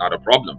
not a problem।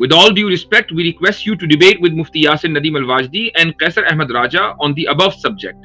With all due respect, we request you to debate with Mufti Yasir Nadeem Al-Wajdi and Kaisar Ahmad Raja on the above subject.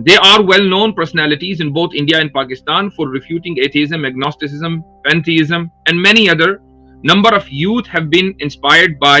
They are well-known personalities in both India and Pakistan for refuting atheism, agnosticism, pantheism, and many other. Number of youth have been inspired by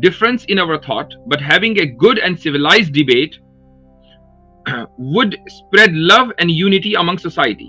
difference in our thought, but having a good and civilized debate would spread love and unity among society.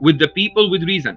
with the people with reason।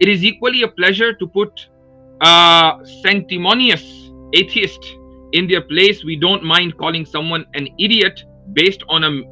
It is equally a pleasure to put sanctimonious atheist in their place. We don't mind calling someone an idiot based on a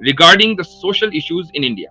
regarding the social issues in India.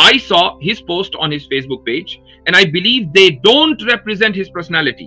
I saw his post on his Facebook page and I believe they don't represent his personality.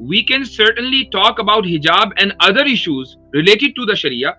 we can certainly talk about hijab and other issues related to the sharia.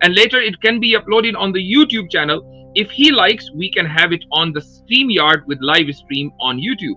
and later it can be uploaded on the YouTube channel. If he likes, we can have it on the StreamYard with live stream on YouTube.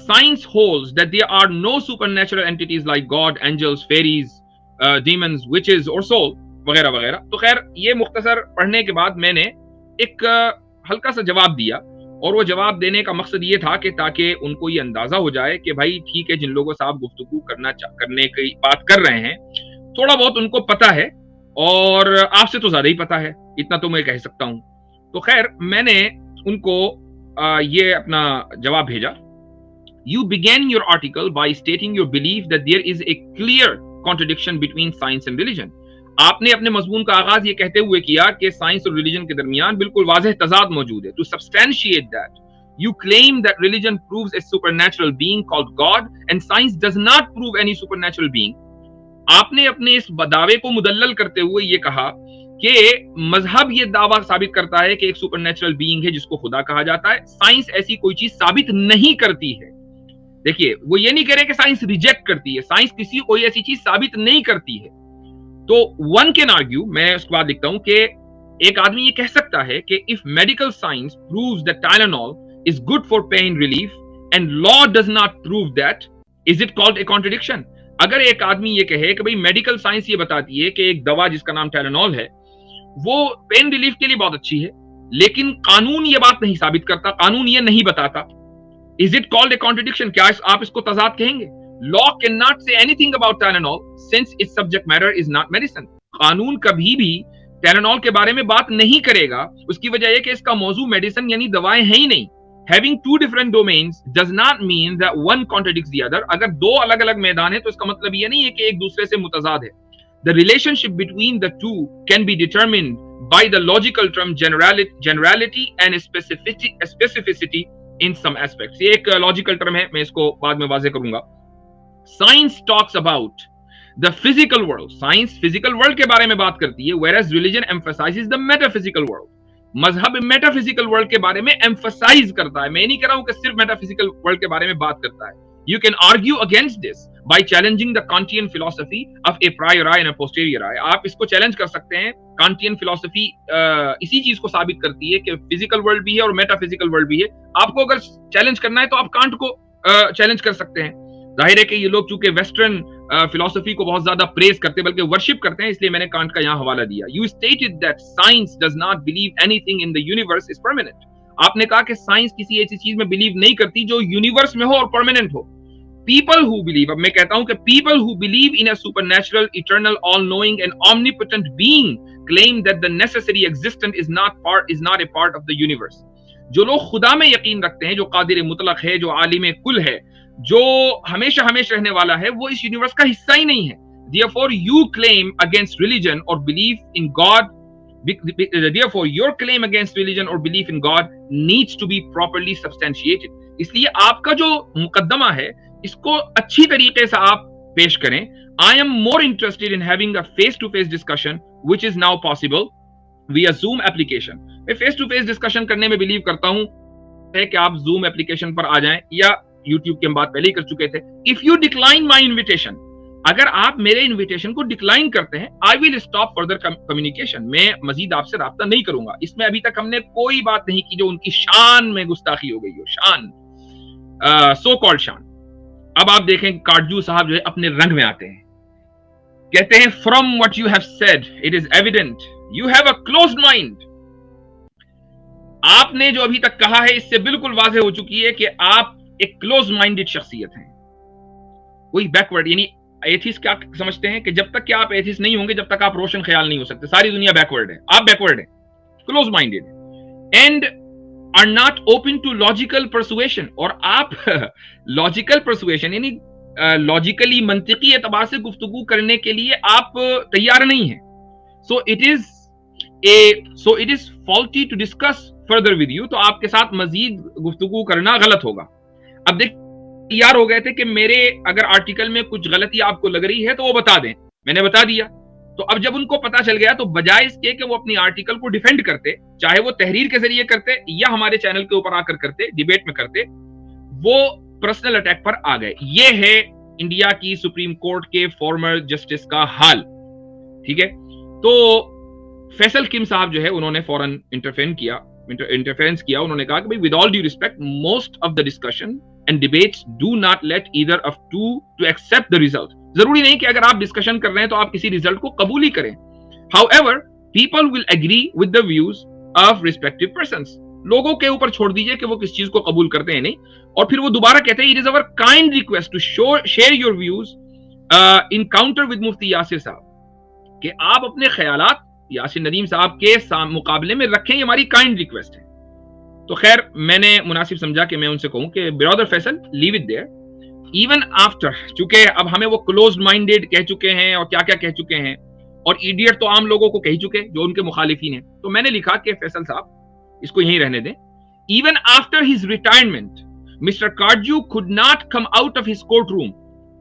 science holds that there are no supernatural entities like God, angels, fairies, demons, witches or soul وغیرہ وغیرہ. تو خیر یہ مختصر پڑھنے کے بعد میں نے ایک ہلکا سا جواب دیا, اور وہ جواب دینے کا مقصد یہ تھا کہ تاکہ ان کو یہ اندازہ ہو جائے کہ بھائی ٹھیک ہے, جن لوگوں سے آپ گفتگو کرنے کی بات کر رہے ہیں تھوڑا بہت ان کو پتا ہے, اور آپ سے تو زیادہ ہی پتا ہے, اتنا تو میں کہہ سکتا ہوں. تو خیر میں نے ان کو یہ اپنا جواب بھیجا. You began your article by stating your belief that there is a clear contradiction between science and religion. آپ نے اپنے مضمون کا آغاز یہ کہتے ہوئے کیا کہ سائنس اور ریلیجن کے درمیان بالکل واضح تضاد موجود ہے. To substantiate that, you claim that religion proves a supernatural being called God and science does not prove any supernatural being. آپ نے اپنے اس دعوے کو مدلل کرتے ہوئے یہ کہا کہ مذہب یہ دعویٰ ثابت کرتا ہے کہ ایک سپر نیچرل بینگ ہے جس کو خدا کہا جاتا ہے, سائنس ایسی کوئی چیز ثابت نہیں کرتی ہے. دیکھیے وہ یہ نہیں کہہ رہے کہ سائنس ریجیکٹ کرتی ہے, سائنس کسی کوئی ایسی چیز ثابت نہیں کرتی ہے. تو ون کین آرگیو, میں اس کے بعد لکھتا ہوں کہ ایک آدمی یہ کہہ سکتا ہے کہ if medical science proves that Tylenol is good for pain relief and law does not prove that, is it called a contradiction? اگر ایک آدمی یہ کہے کہ بھئی میڈیکل سائنس یہ بتاتی ہے کہ ایک دوا جس کا نام ٹائلینول ہے وہ پین ریلیف کے لیے بہت اچھی ہے, لیکن قانون یہ بات نہیں ثابت کرتا, قانون یہ نہیں بتاتا, is it called a contradiction? کیا آپ اس کو تضاد کہیں گے؟ law cannot say anything about Tylenol since its subject matter is not medicine. قانون کبھی بھی ٹائلینول کے بارے میں بات نہیں کرے گا, اس کی وجہ یہ کہ اس کا موضوع میڈیسن یعنی دوائیں ہیں ہی نہیں. Having two different domains does not mean that one contradicts the other. اگر دو الگ الگ میدان ہیں تو اس کا مطلب یہ نہیں ہے کہ ایک دوسرے سے متضاد ہے. The relationship between the two can be determined by the logical term generality and specificity in some aspects. یہ ایک logical term ہے, میں اس کو بعد میں واضح کروں گا. Science talks about the physical world. Science physical world کے بارے میں بات کرتی ہے, whereas religion emphasizes the metaphysical world. مذہب میٹا فزیکل ورلڈ کے بارے میں ایمفسائز کرتا ہے. میں نہیں کہہ رہا ہوں کہ صرف میٹا فزیکل ورلڈ کے بارے میں بات کرتا ہے. You can argue against this by challenging the Kantian philosophy of a prior eye and a posterior eye. آپ اس کو چیلنج کر سکتے ہیں. کانٹین فلسفی اسی چیز کو ثابت کرتی ہے کہ فزیکل ورلڈ بھی ہے اور میٹا فزیکل ورلڈ بھی ہے. آپ کو اگر چیلنج کرنا ہے تو آپ کانٹ کو چیلنج کر سکتے ہیں. ظاہر ہے کہ یہ لوگ چونکہ ویسٹرن فلسفی کو بہت زیادہ پریز کرتے بلکہ ورشپ کرتے ہیں, اس لیے میں نے کانٹ کا یہاں حوالہ دیا. You stated that science does not believe anything in the universe is permanent. آپ نے کہا کہ سائنس کسی ایسی چیز میں بلیو نہیں کرتی جو یونیورس میں ہو اور permanent who. People who believe, اب میں کہتا ہوں کہ people who believe in a supernatural, eternal, all-knowing and omnipotent being claim that the necessary existence is not a part of the universe. جو لوگ خدا میں یقین رکھتے ہیں, جو قادر مطلق ہے, جو عالم کل ہے, جو ہمیشہ ہمیشہ رہنے والا ہے, وہ اس یونیورس کا حصہ ہی نہیں ہے. Therefore you claim against religion or belief in God, therefore your claim against religion or belief in God needs to be properly substantiated. اس لیے آپ کا جو مقدمہ ہے اس کو اچھی طریقے سے آپ پیش کریں. I am more interested in having a face-to-face discussion which is now possible via Zoom application. میں face-to-face discussion کرنے میں believe کرتا ہوں کہ آپ Zoom application پر آ جائیں, یا YouTube کی ہم بات پہلے ہی کر چکے تھے. If you decline my invitation, اگر آپ میرے انویٹیشن کو ڈکلائن کرتے ہیں, I will stop further communication. میں مزید آپ سے رابطہ نہیں کروں گا. اس میں ابھی تک ہم نے کوئی بات نہیں کی جو ان کی شان میں گستاخی ہو گئی ہو. شان, سو کالڈ شان. اب آپ دیکھیں کارڈجو صاحب جو ہے اپنے رنگ میں آتے ہیں, کہتے ہیں from what you have said it is evident you have a closed mind. آپ نے جو ابھی تک کہا ہے اس سے بالکل واضح ہو چکی ہے کہ آپ ایک کلوز مائنڈڈ شخصیت ہیں. وہی بیکورڈ, یعنی ایتھیسٹ کیا سمجھتے ہیں کہ جب تک کہ آپ ایتھیسٹ نہیں ہوں گے جب تک آپ روشن خیال نہیں ہو سکتے. ساری دنیا بیکورڈ ہے, آپ بیکورڈ ہیں, close minded, and are not open to logical persuasion. اور آپ logical persuasion یعنی logically منطقی اعتبار سے گفتگو کرنے کے لیے آپ تیار نہیں ہیں. so it is faulty to discuss further with you. تو آپ کے ساتھ مزید گفتگو کرنا غلط ہوگا. اب دیکھ تیار ہو گئے تھے کہ میرے اگر آرٹیکل میں کچھ غلطی آپ کو لگ رہی ہے تو وہ بتا دیں. میں نے بتا دیا. تو اب جب ان کو پتا چل گیا تو بجائے اس کے کہ وہ اپنی آرٹیکل کو ڈیفینڈ کرتے, چاہے وہ تحریر کے ذریعے کرتے یا ہمارے چینل کے اوپر آ کر کرتے, ڈیبیٹ میں کرتے, وہ پرسنل اٹیک پر آ گئے. یہ ہے انڈیا کی سپریم کورٹ کے فارمر جسٹس کا حال. ٹھیک ہے, تو فیصل کم صاحب جو ہے انہوں نے فوراً انٹرفیرنس کیا. انہوں نے کہا کہ with all due respect, most of the discussion and debates do not let either of two to accept the result. ضروری نہیں کہ اگر آپ ڈسکشن کر رہے ہیں تو آپ کسی ریزلٹ کو قبول ہی کریں. However, people will agree with the views of respective persons. لوگوں کے اوپر چھوڑ دیجئے کہ وہ کس چیز کو قبول کرتے ہیں نہیں. اور پھر وہ دوبارہ کہتے ہیں it is our kind request to share your views in counter with مفتی یاسر صاحب, کہ آپ اپنے خیالات یاسر ندیم صاحب کے مقابلے میں رکھیں, یہ ہماری کائنڈ ریکویسٹ ہے. تو خیر میں نے مناسب سمجھا کہ میں ان سے کہوں کہ برادر Faisal leave it there even after, چونکہ اب ہمیں وہ کلوزڈ مائنڈیڈ کہہ چکے ہیں اور کیا کیا کہہ چکے ہیں, اور ایڈیٹ تو عام لوگوں کو کہہ چکے جو ان کے مخالفین ہیں. تو میں نے لکھا کہ فیصل صاحب اس کو یہیں رہنے دیں. Even after his retirement Mr Katju could not come out of his courtroom.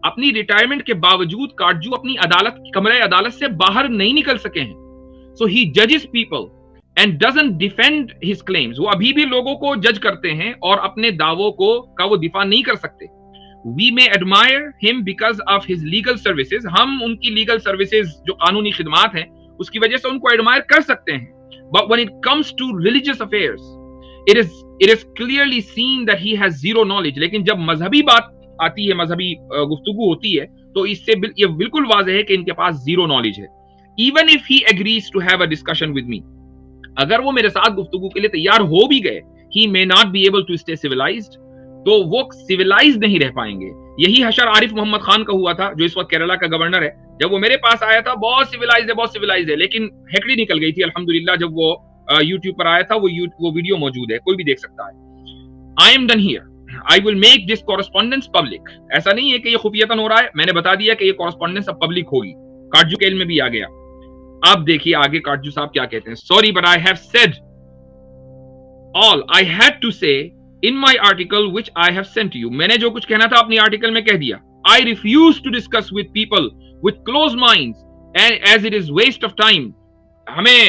اپنی ریٹائرمنٹ کے باوجود کارجو اپنی کمرہ عدالت سے باہر نہیں نکل سکے ہیں. So he judges people and doesn't defend his claims. وہ ابھی بھی لوگوں کو جج کرتے ہیں اور اپنے دعووں کا وہ دفاع نہیں کر سکتے. We may admire him because of his legal services. ہم ان کی legal services جو قانونی خدمات ہیں اس کی وجہ سے ان کو admire کر سکتے ہیں. But when it comes to religious affairs, it is clearly seen that he has zero knowledge. لیکن جب مذہبی بات آتی ہے, مذہبی گفتگو ہوتی ہے, تو اس سے یہ بالکل واضح ہے کہ ان کے پاس زیرو نالج ہے. Even if he agrees to have a discussion with me, اگر وہ میرے ساتھ گفتگو کے لیے تیار ہو بھی گئے, he may not be able to stay civilized. تو وہ civilized نہیں رہ پائیں گے. یہی حشر عارف محمد خان کا ہوا تھا جو اس وقت کیرلا کا گورنر ہے. جب وہ میرے پاس آیا تھا بہت civilized ہے, لیکن ہیکڑی نکل گئی تھی الحمدللہ. جب وہ یوٹیوب پر آیا تھا وہ ویڈیو موجود ہے, کوئی بھی دیکھ سکتا ہے. I am done here. I will make this correspondence public. ایسا نہیں ہے کہ یہ خفیتاً ہو رہا ہے, میں نے بتا دیا کہ یہ correspondence اب پبلک ہوگی. کارجو کے علم میں بھی آ گیا. آپ دیکھیے آگے کارجو صاحب کیا کہتے ہیں. Sorry but I have said all I had to say in my article which I have sent to you. میں نے جو کچھ کہنا تھا اپنی آرٹیکل میں کہہ دیا. I refuse to discuss with people with closed minds and as it is waste of time. ہمیں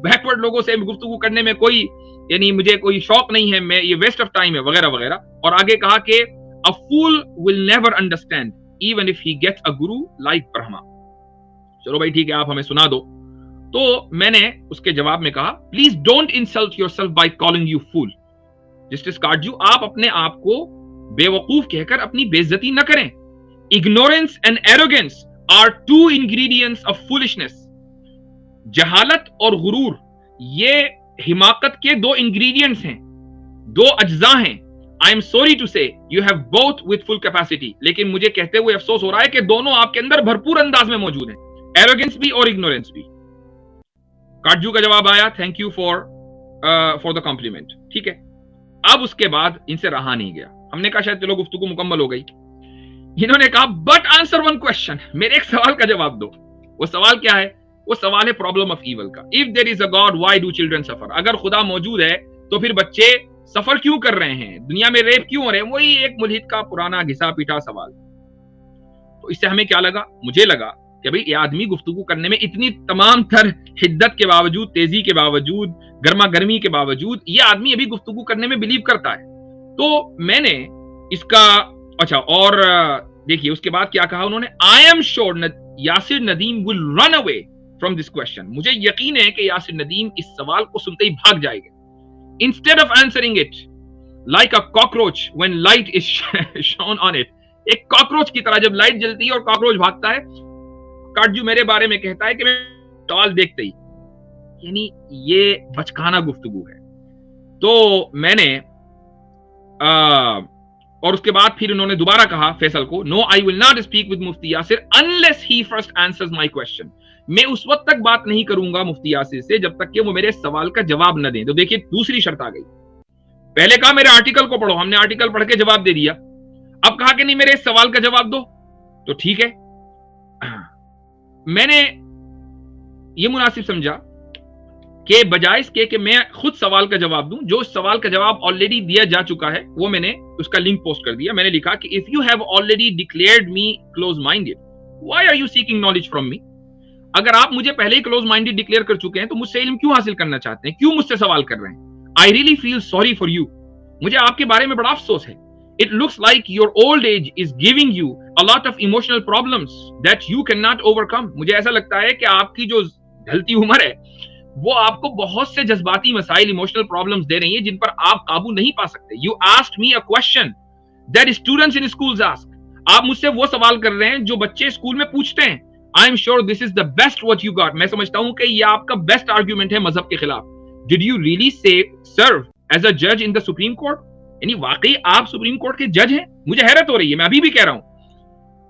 بیکورڈ لوگوں سے گفتگو کرنے میں کوئی یعنی مجھے کوئی شوق نہیں ہے, میں یہ ویسٹ آف ٹائم ہے وغیرہ وغیرہ. اور آگے کہا کہ a fool will never understand even if he gets a guru like Brahma. چلو بھائی ٹھیک ہے, آپ ہمیں سنا دو. تو میں نے اس کے جواب میں کہا please don't insult yourself by calling you fool. Justice Katju, آپ اپنے آپ کو بے وقوف کہہ کر اپنی بے عزتی نہ کریں. Ignorance and arrogance are two ingredients of foolishness. جہالت اور غرور یہ حماقت کے دو انگریڈینٹس ہیں, دو اجزاء ہیں. I am sorry to say you have both with full capacity. لیکن مجھے کہتے ہوئے افسوس ہو رہا ہے کہ دونوں آپ کے اندر بھرپور انداز میں موجود ہیں, ایروگنس بھی اور اگنورینس بھی. کارجو کا جواب آیا thank you for the compliment. ٹھیک ہے. اب اس کے بعد ان سے رہا نہیں گیا. ہم نے کہا شاید چلو گفتگو مکمل ہو گئی. انہوں نے کہا but answer one question. میرے ایک سوال کا جواب دو. وہ سوال کیا ہے؟ وہ سوال ہے پرابلم آف ایول کا. If there is a God, why do children suffer? اگر خدا موجود ہے تو پھر بچے سفر کیوں کر رہے ہیں, دنیا میں ریپ کیوں ہو رہے ہیں؟ وہی ایک ملحد کا پرانا گھسا پیٹا سوال. تو اس سے ہمیں کیا لگا؟ مجھے لگا کہ بھئی یہ آدمی گفتگو کرنے میں اتنی تمام تر حدت کے باوجود, تیزی کے باوجود, گرما گرمی کے باوجود یہ آدمی ابھی گفتگو کرنے میں بلیو کرتا ہے. تو میں نے اس کا اچھا اور دیکھیے اس کے بعد کیا کہا انہوں نے. I am sure Yasir Nadeem will run away from this question. مجھے یقین ہے کہ یاسر ندیم اس سوال کو سنتے ہی بھاگ جائے گا. Instead of answering it like a cockroach when light is shone on it. ایک کاکروچ کی طرح جب لائٹ جلتی ہے اور کاکروچ بھاگتا ہے, کارجو میرے بارے میں کہتا ہے کہ میں سوال دیکھتے ہی, یعنی یہ بچکانہ گفتگو ہے. تو میں نے اور اس کے بعد پھر انہوں نے دوبارہ کہا فیصل کو no I will not speak with Mufti Yasir unless he first answers my question. میں اس وقت تک بات نہیں کروں گا مفتی یاسر سے جب تک کہ وہ میرے سوال کا جواب نہ دیں. تو دیکھیے دوسری شرط آ گئی. پہلے کہا میرے آرٹیکل کو پڑھو, ہم نے آرٹیکل پڑھ کے جواب دے دیا. اب کہا کہ نہیں میرے اس سوال کا جواب دو. تو ٹھیک ہے, میں نے یہ مناسب سمجھا کہ بجائے اس کے کہ میں خود سوال کا جواب دوں, جو سوال کا جواب آلریڈی دیا جا چکا ہے وہ میں نے اس کا لنک پوسٹ کر دیا. میں نے لکھا کہ if you have already declared me close minded, why are you seeking knowledge from me? اگر آپ مجھے پہلے ہی کلوز مائنڈیڈ ڈکلیئر کر چکے ہیں تو مجھ سے علم کیوں حاصل کرنا چاہتے ہیں, کیوں مجھ سے سوال کر رہے ہیں؟ I really feel sorry for you. مجھے آپ کے بارے میں بڑا افسوس ہے. It looks like your old age is giving you a lot of emotional problems that you cannot overcome. مجھے ایسا لگتا ہے کہ آپ کی جو ڈھلتی عمر ہے وہ آپ کو بہت سے جذباتی مسائل, ایموشنل پرابلمز دے رہی ہیں جن پر آپ قابو نہیں پا سکتے. You asked me a question that students in schools ask. آپ مجھ سے وہ سوال کر رہے ہیں جو بچے اسکول میں پوچھتے ہیں. I am sure this is the best what you got. میں سمجھتا ہوں کہ یہ آپ کا بیسٹ آرگیومنٹ ہے مذہب کے خلاف. Did you really serve as a جج ان دا سپریم کورٹ؟ یعنی واقعی آپ سپریم کورٹ کے جج ہیں؟ مجھے حیرت ہو رہی ہے. میں ابھی بھی کہہ رہا ہوں,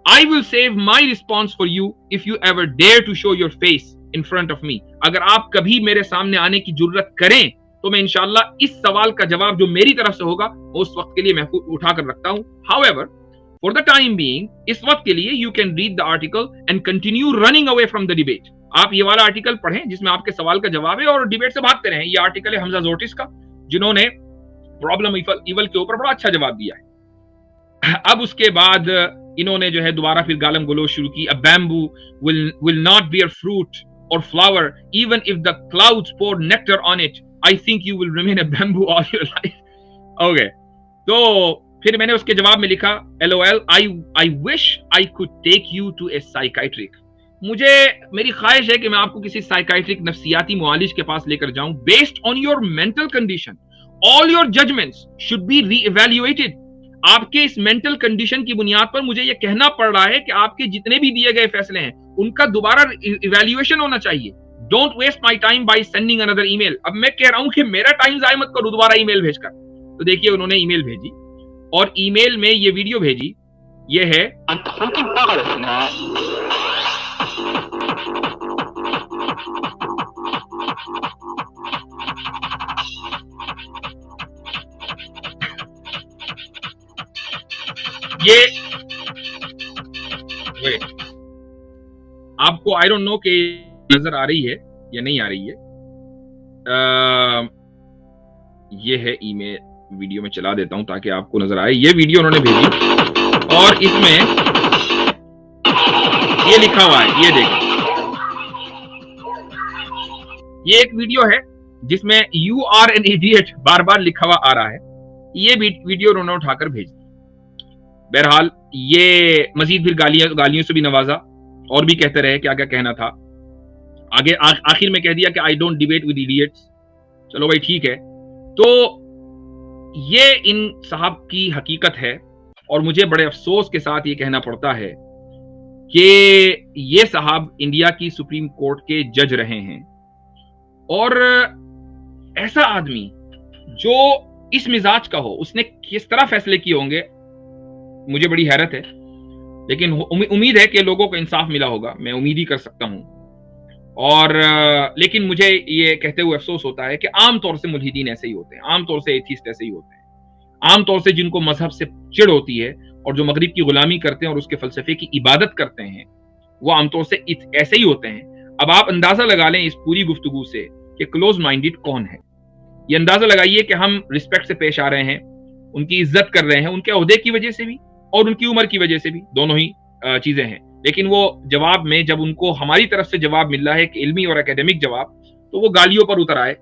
I will save my response for you if you ever dare to show your face in front of me. اگر آپ کبھی میرے سامنے آنے کی جرت کریں تو میں انشاءاللہ اس سوال کا جواب جو میری طرف سے ہوگا وہ اس وقت کے لیے محفوظ اٹھا کر رکھتا ہوں. However, for the time being, اس وقت کے لیے you can read the article and continue running away from the debate. آپ یہ والا آرٹیکل پڑھیں جس میں آپ کے سوال کا جواب ہے اور ڈیبیٹ سے بھاگتے رہیں. یہ آرٹیکل ہے حمزہ زورٹس کا, جنہوں نے پرابلم ایول کے اوپر بڑا اچھا جواب دیا ہے. اب اس کے بعد انہوں نے جو ہے دوبارہ پھر گالم گلوچ شروع کی. A bamboo will not bear fruit or flower even if the clouds pour nectar on it. I think you will remain a bamboo all your life. Okay. تو پھر میں نے اس کے جواب میں لکھا LOL, I wish I could take you to a psychiatric. میری خواہش ہے کہ میں آپ کو کسی سائیکائٹرک نفسیاتی معالج کے پاس لے کر جاؤں. Based on your mental condition, all your judgments should be re-evaluated. آپ کے اس مینٹل کنڈیشن کی بنیاد پر مجھے یہ کہنا پڑ رہا ہے کہ آپ کے جتنے بھی دیے گئے فیصلے ہیں ان کا دوبارہ ایویلیویشن ہونا چاہیے. Don't waste my time by sending اندر ای میل. اب میں کہہ رہا ہوں کہ میرا ٹائم ضائع مت کرو دوبارہ ای میل بھیج کر. تو دیکھیے انہوں نے ای میل بھیجی اور ای میل میں یہ ویڈیو بھیجی. یہ ہے یہ آپ کو آئی ڈونٹ نو کہ نظر آ رہی ہے یا نہیں آ رہی ہے. یہ ہے ای میل, ویڈیو میں چلا دیتا ہوں تاکہ آپ کو نظر آئے. یہ ویڈیو انہوں نے بھیجی اور اس میں یہ لکھا ہوا ہے, یہ دیکھیں. یہ ایک ویڈیو ہے جس میں یو آر این ایڈیٹ بار بار لکھا ہوا آ رہا ہے. یہ ویڈیو انہوں نے اٹھا کر بھیج دی. بہرحال یہ مزید پھر گالیوں سے بھی نوازا اور بھی کہتے رہے کیا کیا کہنا تھا. آگے آخر میں کہہ دیا کہ I don't debate with idiots. چلو بھائی ٹھیک ہے. تو یہ ان صاحب کی حقیقت ہے اور مجھے بڑے افسوس کے ساتھ یہ کہنا پڑتا ہے کہ یہ صاحب انڈیا کی سپریم کورٹ کے جج رہے ہیں اور ایسا آدمی جو اس مزاج کا ہو اس نے کس طرح فیصلے کیے ہوں گے مجھے بڑی حیرت ہے. لیکن امید ہے کہ لوگوں کو انصاف ملا ہوگا, میں امید ہی کر سکتا ہوں. اور لیکن مجھے یہ کہتے ہوئے افسوس ہوتا ہے کہ عام طور سے ملحدین ایسے ہی ہوتے ہیں, عام طور سے ایتھیسٹ ایسے ہی ہوتے ہیں, عام طور سے جن کو مذہب سے چڑ ہوتی ہے اور جو مغرب کی غلامی کرتے ہیں اور اس کے فلسفے کی عبادت کرتے ہیں وہ عام طور سے ایسے ہی ہوتے ہیں. اب آپ اندازہ لگا لیں اس پوری گفتگو سے کہ کلوز مائنڈڈ کون ہے. یہ اندازہ لگائیے کہ ہم رسپیکٹ سے پیش آ رہے ہیں, ان کی عزت کر رہے ہیں, ان کے عہدے کی وجہ سے بھی اور ان کی عمر کی وجہ سے بھی, دونوں ہی چیزیں ہیں. لیکن وہ جواب میں جب ان کو ہماری طرف سے جواب مل رہا ہے کہ علمی اور اکیڈمک جواب, تو وہ گالیوں پر اتر آئے